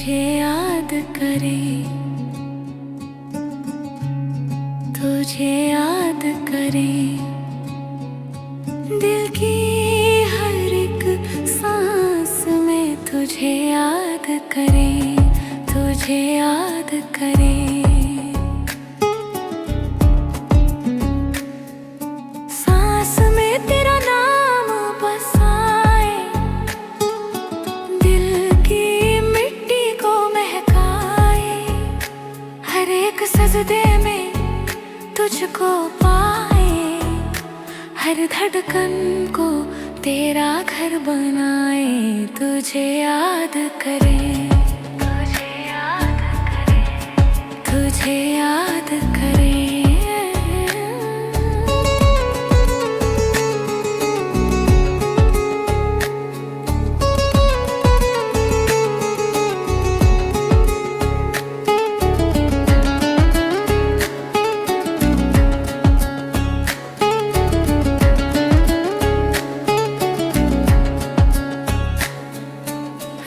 तुझे याद करे, तुझे याद करे, दिल की हर एक सांस में तुझे याद करे, तुझे याद करे। सांस में तेरा नाम बसाए, दिल की मिट्टी को महकाए, हर एक सजदे में तुझको पाए, हर धड़कन को तेरा घर बनाए, तुझे याद करे, तुझे याद करे, तुझे याद करे।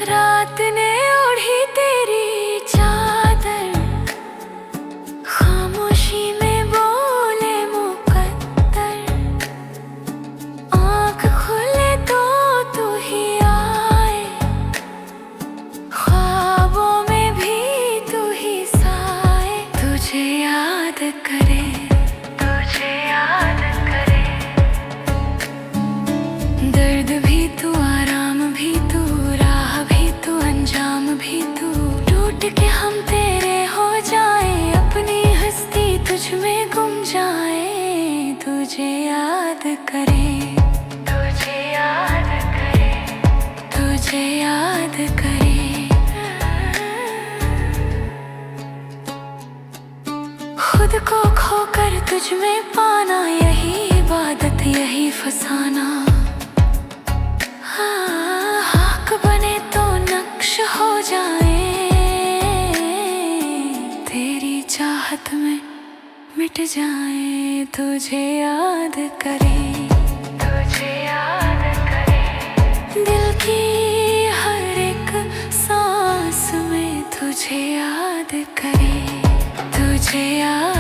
रात ने ओढ़ी तेरी चादर, खामोशी में बोले मुकद्दर, आँख खुले तो तू ही आए, ख्वाबों में भी तू ही साए, तुझे याद करे, तुझे याद करे। दर्द भी तू, आराम भी तू, अंजाम भी तू, टूट के हम तेरे हो जाए, अपनी हस्ती तुझ में गुम जाए, तुझे याद करे, तुझे याद करे, तुझे याद करे। खुद को खोकर तुझ में पाना, यही इबादत, यही फसाना। हाक बने तो नक्श हो जाए, तेरी चाहत में मिट जाए, तुझे याद करे, तुझे याद करे, दिल की हर एक सांस में तुझे याद करे, तुझे याद